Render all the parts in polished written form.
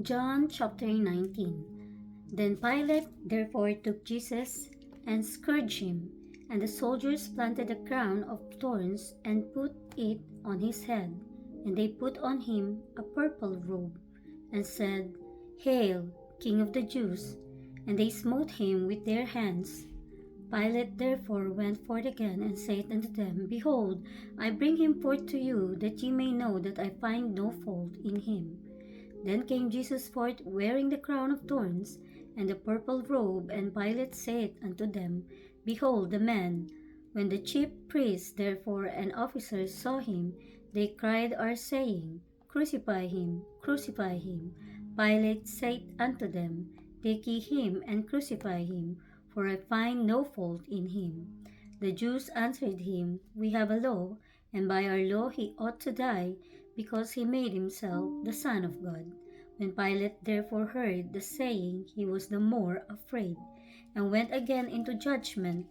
John chapter 19. Then Pilate therefore took Jesus and scourged him, and the soldiers planted a crown of thorns and put it on his head, and they put on him a purple robe, and said, Hail, King of the Jews! And they smote him with their hands. Pilate therefore went forth again and said unto them, Behold, I bring him forth to you, that ye may know that I find no fault in him. Then came Jesus forth, wearing the crown of thorns and the purple robe, and Pilate said unto them, Behold the man. When the chief priests therefore and officers saw him, they cried out, saying, Crucify him, crucify him. Pilate said unto them, Take ye him and crucify him, for I find no fault in him. The Jews answered him, We have a law, and by our law he ought to die, because he made himself the Son of God. When Pilate therefore heard the saying, he was the more afraid, and went again into the judgment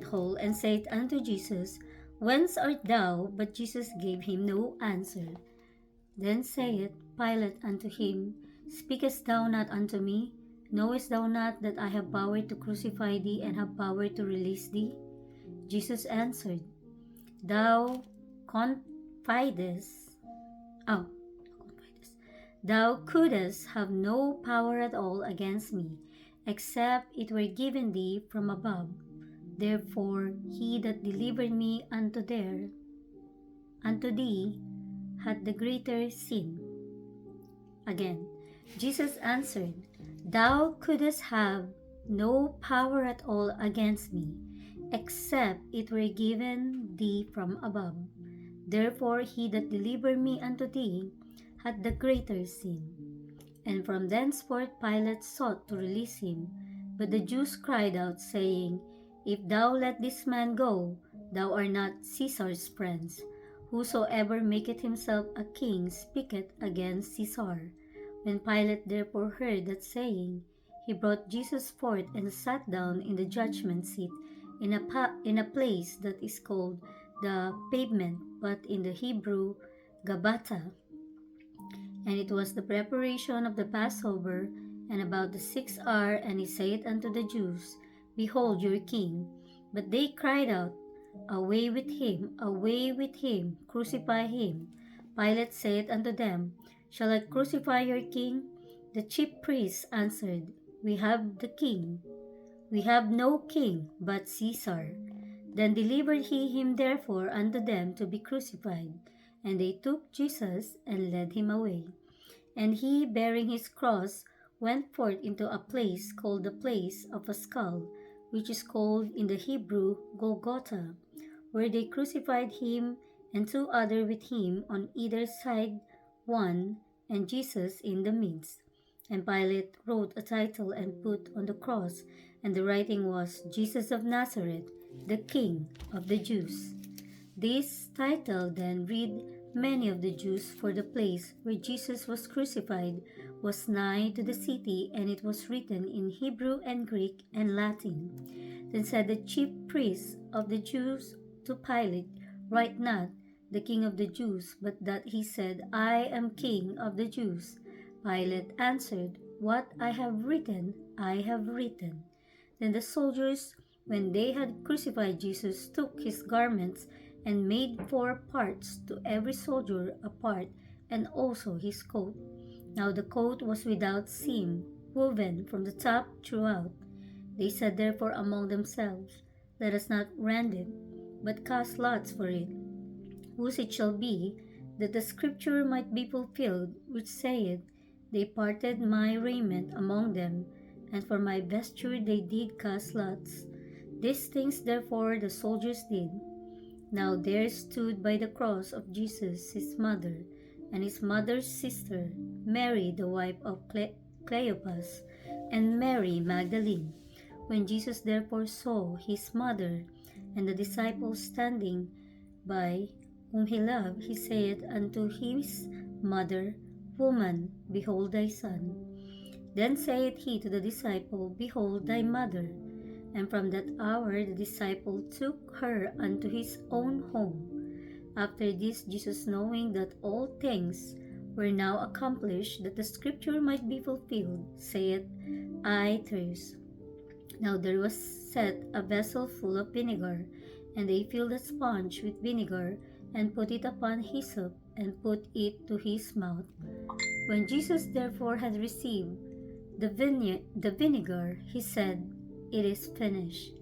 hall, and said unto Jesus, Whence art thou? But Jesus gave him no answer. Then saith Pilate unto him, Speakest thou not unto me? Knowest thou not that I have power to crucify thee, and have power to release thee? Jesus answered, Thou confidest, oh, Thou couldst have no power at all against me, except it were given thee from above. Therefore he that delivered me unto thee hath the greater sin. Again, Jesus answered, Thou couldst have no power at all against me, except it were given thee from above. Therefore he that delivered me unto thee hath the greater sin. And from thenceforth Pilate sought to release him. But the Jews cried out, saying, If thou let this man go, thou art not Caesar's friends. Whosoever maketh himself a king speaketh against Caesar. When Pilate therefore heard that saying, he brought Jesus forth and sat down in the judgment seat in a place that is called the Pavement, but in the Hebrew Gabbatha. And it was the preparation of the Passover, and about the 6th hour, and he said unto the Jews, Behold your king. But they cried out, Away with him, crucify him. Pilate said unto them, Shall I crucify your king? The chief priests answered, We have no king but Caesar. Then delivered he him therefore unto them to be crucified. And they took Jesus and led him away. And he, bearing his cross, went forth into a place called the place of a skull, which is called in the Hebrew Golgotha, where they crucified him and two other with him on either side one, and Jesus in the midst. And Pilate wrote a title and put on the cross, and the writing was, Jesus of Nazareth, the King of the Jews. This title then read many of the Jews, for the place where Jesus was crucified was nigh to the city, and it was written in Hebrew and Greek and Latin. Then said the chief priests of the Jews to Pilate, Write not, the King of the Jews, but that he said, I am King of the Jews. Pilate answered, What I have written, I have written. Then the soldiers, when they had crucified Jesus, took his garments and made 4 parts, to every soldier a part, and also his coat. Now the coat was without seam, woven from the top throughout. They said therefore among themselves, Let us not rend it, but cast lots for it, whose it shall be, that the scripture might be fulfilled, which saith, They parted my raiment among them, and for my vesture they did cast lots. These things therefore the soldiers did. Now there stood by the cross of Jesus his mother, and his mother's sister, Mary the wife of Cleopas, and Mary Magdalene. When Jesus therefore saw his mother and the disciples standing by, whom he loved, he said unto his mother, Woman, behold thy son. Then saith he to the disciple, Behold thy mother. And from that hour the disciple took her unto his own home. After this, Jesus, knowing that all things were now accomplished, that the scripture might be fulfilled, saith, I thirst. Now there was set a vessel full of vinegar, and they filled a sponge with vinegar, and put it upon hyssop, and put it to his mouth. When Jesus therefore had received the vinegar, he said, It is finished.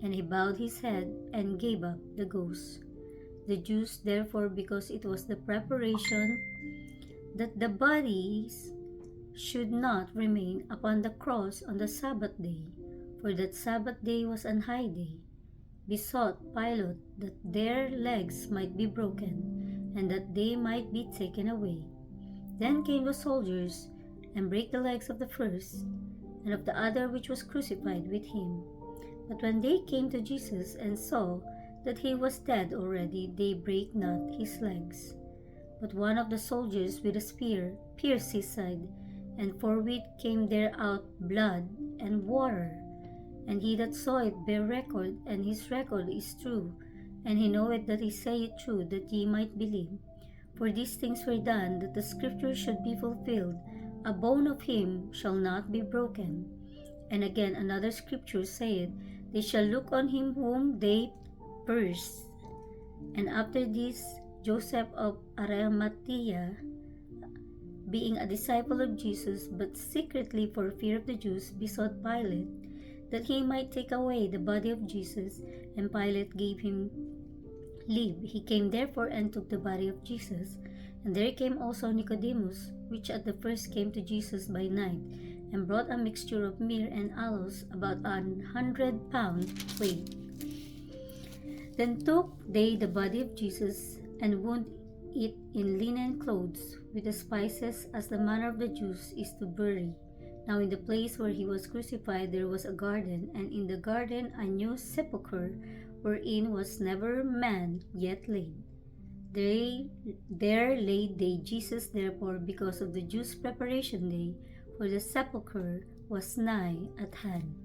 And he bowed his head and gave up the ghost. The Jews therefore, because it was the preparation that the bodies should not remain upon the cross on the Sabbath day, for that Sabbath day was an high day, besought Pilate that their legs might be broken, and that they might be taken away. Then came the soldiers, and brake the legs of the first, and of the other which was crucified with him. But when they came to Jesus and saw that he was dead already, they brake not his legs. But one of the soldiers with a spear pierced his side, and forthwith came there out blood and water. And he that saw it bare record, and his record is true, and he knoweth that he saith true, that ye might believe. For these things were done, that the scripture should be fulfilled, a bone of him shall not be broken. And again another scripture saith, They shall look on him whom they pierced. And after this, Joseph of Arimathea, being a disciple of Jesus, but secretly for fear of the Jews, besought Pilate that he might take away the body of Jesus, and Pilate gave him leave. He came therefore and took the body of Jesus. And there came also Nicodemus, which at the first came to Jesus by night, and brought a mixture of myrrh and aloes, about 100 pounds weight. Then took they the body of Jesus, and wound it in linen clothes, with the spices, as the manner of the Jews is to bury. Now in the place where he was crucified there was a garden, and in the garden a new sepulchre, wherein was never man yet laid. There laid they Jesus therefore, because of the Jews' preparation day, for the sepulchre was nigh at hand.